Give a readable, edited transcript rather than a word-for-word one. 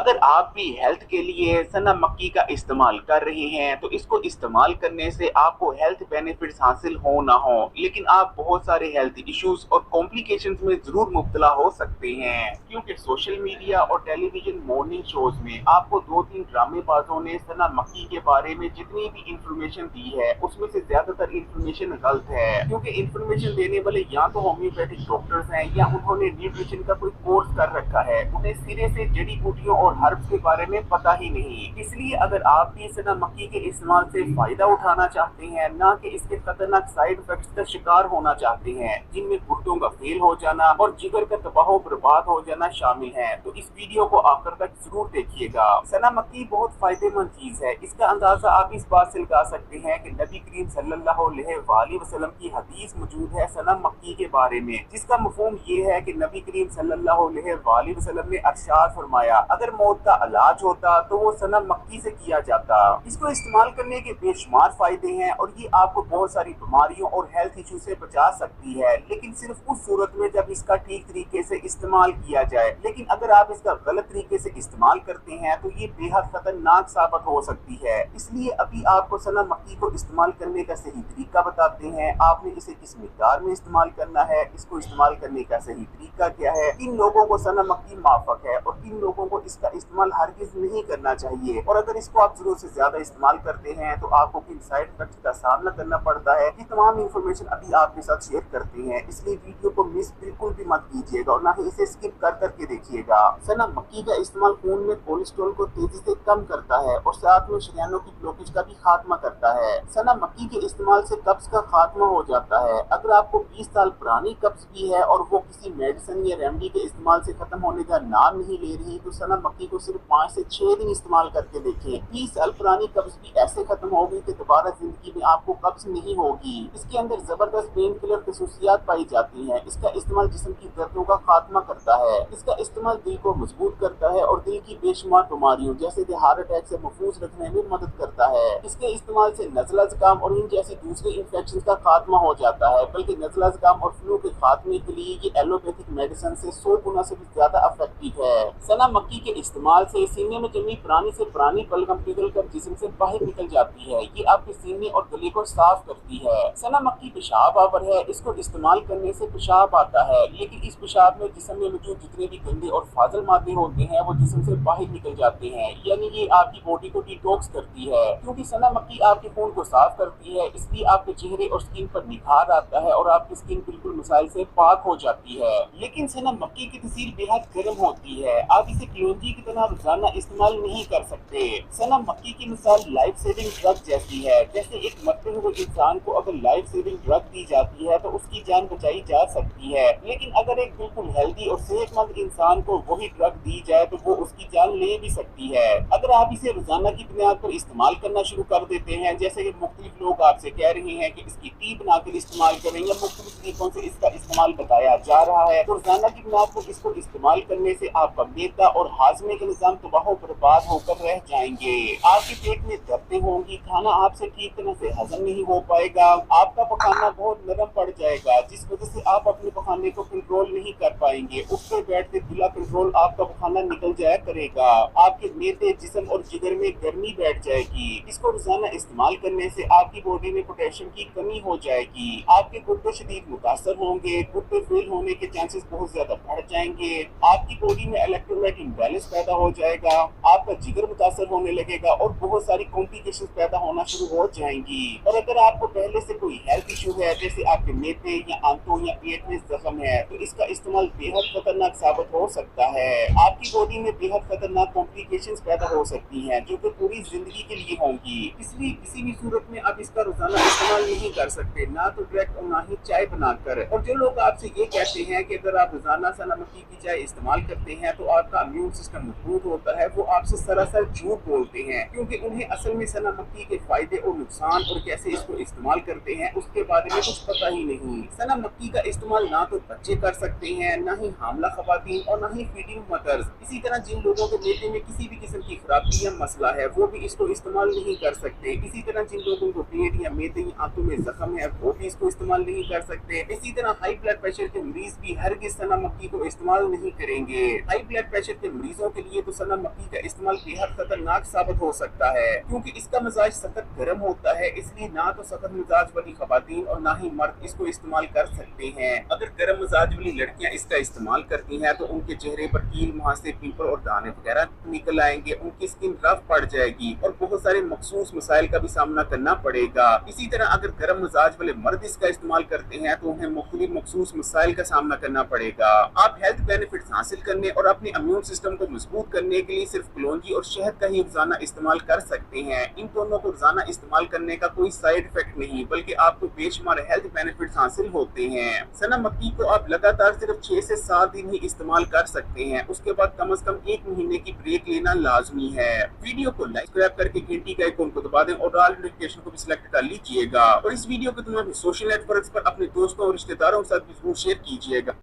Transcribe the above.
अगर आप भी हेल्थ के लिए सना मक्की का इस्तेमाल कर रहे हैं तो इसको इस्तेमाल करने से आपको हेल्थ बेनिफिट्स हासिल हो ना हो, लेकिन आप बहुत सारे हेल्थ इश्यूज और कॉम्प्लिकेशंस में जरूर मुब्तला हो सकते हैं, क्योंकि सोशल मीडिया और टेलीविजन मॉर्निंग शोज में आपको 2-3 ड्रामेबाजों ने सना मक्की के बारे में जितनी भी इंफॉर्मेशन दी है उसमें से ज्यादातर इंफॉर्मेशन गलत है, क्योंकि इंफॉर्मेशन देने वाले या तो होम्योपैथिक डॉक्टर्स हैं या उन्होंने न्यूट्रिशन का कोई कोर्स कर रखा है, उन्हें सिरे से जड़ी बूटियों और हर्ब्स के बारे में पता ही नहीं। इसलिए अगर आप भी सना मक्की के इस्तेमाल से फायदा उठाना चाहते हैं, ना कि इसके खतरनाक साइड इफेक्ट्स का शिकार होना चाहते हैं, जिनमें गुर्दों का फेल हो जाना और जिगर का तबाह बर्बाद हो जाना शामिल है, तो इस वीडियो को आखिर तक जरूर देखिएगा। सना मक्की बहुत फायदेमंद चीज है। इसका अंदाजा आप इस बात से लगा सकते हैं कि नबी करीम सल्लल्लाहु अलैहि वसल्लम की हदीस मौजूद है सना मक्की के बारे में, जिसका मफहूम ये है कि नबी करीम सल्लल्लाहु अलैहि वसल्लम ने इरशाद फरमाया, अगर मौत का इलाज होता तो वो सना मक्की से किया जाता। इसको इस्तेमाल करने के बेशुमार फायदे हैं और ये आपको बहुत सारी बीमारियों और हेल्थ इशू से बचा सकती है, लेकिन सिर्फ उस सूरत में जब इसका ठीक तरीके से इस्तेमाल किया जाए। लेकिन अगर आप इसका गलत तरीके से इस्तेमाल करते हैं तो ये बेहद खतरनाक साबित हो सकती है। इसलिए अभी आपको सना मक्की को इस्तेमाल करने का सही तरीका बताते हैं। आपने इसे किस मिकदार में इस्तेमाल करना है, इसको इस्तेमाल करने का सही तरीका क्या है, किन लोगों को सना मक्की माफक है और किन लोगों को इसका इस्तेमाल हरगिज नहीं करना चाहिए, और अगर इसको आप जरूरत से ज्यादा इस्तेमाल करते हैं तो आपको किन साइड इफेक्ट्स का सामना करना पड़ता है, ये तमाम इंफॉर्मेशन अभी आपके साथ शेयर करते हैं। इसलिए वीडियो को मिस बिल्कुल भी मत कीजिएगा और ना ही इसे स्किप कर करके देखिएगा। सना मक्की का इस्तेमाल खून में कोलेस्ट्रॉल को तेजी से कम करता है और साथ में शरीयानों की ब्लॉकेज का भी खात्मा करता है। सना मक्की के इस्तेमाल से कब्ज का खात्मा हो जाता है। अगर आपको 20 साल पुरानी कब्ज भी है और वो किसी मेडिसिन या रेमेडी के इस्तेमाल से खत्म होने का नाम नहीं ले रही, तो सना मक्की को सिर्फ 5 से 6 दिन इस्तेमाल करके देखें। 20 साल पुरानी कब्ज भी ऐसे खत्म होगी कि दोबारा जिंदगी में आपको कब्ज नहीं होगी। इसके अंदर जबरदस्त पेन किलर खसूसियात पाई जाती हैं। इसका इस्तेमाल जिस्म की दर्दों का खात्मा करता है। इसका इस्तेमाल दिल को मजबूत करता है और दिल की बेशुमार बीमारियों जैसे कि हार्ट अटैक से महफूज रखने में मदद करता है। इसके इस्तेमाल से नज़ला ज़ुकाम और इन जैसे दूसरे इन्फेक्शन का खात्मा हो जाता है, बल्कि नज़ला ज़ुकाम और फ्लू के खात्मे के लिए ये एलोपैथिक मेडिसिन से 100 गुना से भी ज्यादा इफेक्टिव है। सना मक्की के इस्तेमाल से सीने में जमी पुरानी से पुरानी बलगम पिघल कर जिस्म से बाहर निकल जाती है। ये आपके सीने और गले को साफ करती है। सना मक्की पेशाब आवर है। इसको इस्तेमाल करने से पेशाब आता है, लेकिन इस पेशाब में जिस्म में मौजूद जितने भी गंदे और फाजिल मादे होते हैं वो जिस्म से बाहर निकल जाते हैं, यानी ये आपकी बॉडी को डिटॉक्स करती है। क्योंकि सना मक्की आपके खून को साफ करती है, इसलिए आपके चेहरे और स्किन पर निखार आता है और आपकी स्किन बिल्कुल मिसाइल से पाक हो जाती है। लेकिन सना मक्की की तसीर बेहद गर्म होती है। आप इसे क्लोंजी की तरह रोजाना इस्तेमाल नहीं कर सकते। सना मक्की की मिसाल लाइफ सेविंग ड्रग जैसी है। जैसे एक मरते हुए इंसान को अगर लाइफ सेविंग ड्रग दी जाती है तो उसकी जान बचाई जा सकती है, लेकिन अगर एक बिल्कुल हेल्दी और सेहतमंद इंसान को वही ड्रग दी जाए तो वो उसकी जान ले भी सकती है। अगर आप इसे रोजाना की बुनियाद पर इस्तेमाल करना शुरू कर देते हैं, जैसे कि मुख्तलिफ लोग आपसे कह रहे हैं कि इसकी टी बनाकर इस्तेमाल करें या मुख्तलिफ तरीकों से इसका इस्तेमाल बताया जा रहा है, तो रोजाना की बुनियाद पर इसको इस्तेमाल करने से आपका मेदा और हाजमे के निजाम तबाह बर्बाद होकर रह जाएंगे। आपके पेट में दर्दें होंगी, खाना आपसे ठीक तरह से हजम नहीं हो पाएगा, आपका पखाना बहुत नरम पड़ जाएगा, जिस वजह से आप अपने पखाने को कंट्रोल नहीं कर पाएंगे। उठते बैठते बिला कंट्रोल आपका पखाना निकल जाया करेगा। आपके मेदे, जिस्म और जिगर में गर्मी बैठ जाएगी। इसको रोजाना इस्तेमाल करने से आपकी बॉडी में पोटेशियम की कमी हो जाएगी। आपके गुर्दे शदीद मुतासर होंगे, गुर्दे फेल होने के चांसेस बहुत ज्यादा बढ़ जाएंगे। आपकी बॉडी में इलेक्ट्रोलाइट इम्बैलेंस पैदा हो जाएगा, आपका जिगर मुतासर होने लगेगा और बहुत सारी कॉम्प्लिकेशन पैदा होना शुरू हो जाएंगी। और अगर आपको पहले से कोई हेल्थ इशू है, जैसे आपके मेदे या आंतों या पेट में जख्म है, तो इसका इस्तेमाल बेहद खतरनाक साबित हो सकता है। आपकी बॉडी में बेहद खतरनाक कॉम्प्लिकेशंस पैदा हो सकती हैं, जो कि पूरी जिंदगी के लिए होंगी। इसलिए किसी भी सूरत में आप इसका रोजाना इस्तेमाल नहीं कर सकते, ना तो डायरेक्ट और ना ही चाय बनाकर। और जो लोग आपसे ये कहते हैं कि अगर आप रोजाना सना मक्की की चाय इस्तेमाल करते हैं तो आपका इम्यून सिस्टम मजबूत होता है, वो आप आपसे सरासर झूठ बोलते हैं, क्योंकि उन्हें असल में सना मक्की के फायदे और नुकसान और कैसे इसको इस्तेमाल करते हैं उसके बारे में कुछ पता ही नहीं। सना मक्की का इस्तेमाल ना तो बच्चे कर सकते हैं, ना ही हामला खवातीन और ना ही फीडिंग मदर्स। इसी तरह जिन लोगों के बेटे में किसी भी किस्म की खराबी या मसला है वो भी इसको इस्तेमाल नहीं कर सकते। इसी तरह जिन लोगों को पेट या मेदे या आंतों में जख्म है वो भी इसको इस्तेमाल नहीं कर सकते। इसी तरह हाई ब्लड प्रेशर के मरीज भी हरगिज़ सना मक्की को इस्तेमाल नहीं करेंगे। हाई ब्लड प्रेशर के मरीजों के लिए तो सना मक्की का इस्तेमाल बेहद खतरनाक साबित हो सकता है, क्योंकि इसका मिजाज सख्त गर्म होता है, इसलिए ना तो सख्त मिजाज वाली खवातीन और ना ही मर्द इसको इस्तेमाल कर सकते हैं। अगर गर्म मिजाज वाली लड़कियां इसका इस्तेमाल करती हैं तो उनके चेहरे पर कील, मुहासे, पिंपल और दाने वगैरह निकल आएंगे, उनकी स्किन रफ पड़ जाएगी और बहुत सारे मखसूस मसाइल का भी सामना करना पड़ेगा। इसी तरह अगर गर्म मिजाज वाले मर्द इसका इस्तेमाल करते हैं तो उन्हें मुख्तलिफ मखसूस मसाइल का सामना करना पड़ेगा। आप हेल्थ बेनिफिट्स हासिल करने और अपने इम्यून सिस्टम को मजबूत करने के लिए सिर्फ कलौंजी और शहद का ही रोजाना इस्तेमाल कर सकते हैं। इन दोनों को रोजाना इस्तेमाल करने का कोई साइड इफेक्ट नहीं, बल्कि आपको बेशुमार हेल्थ बेनिफिट्स हासिल होते हैं। सना मक्की को आप लगातार सिर्फ 6 से 7 दिन ही इस्तेमाल कर सकते हैं, उसके बाद कम से कम 1 महीने की ब्रेक लेना लाजमी है। वीडियो को लाइक सब्सक्राइब करके घंटी का आइकॉन को दबा दें और ऑल नोटिफिकेशन को भी सिलेक्ट कर लीजिएगा और इस वीडियो को तुम सोशल नेटवर्क्स पर अपने दोस्तों और रिश्तेदारों के साथ भी जरूर शेयर कीजिएगा।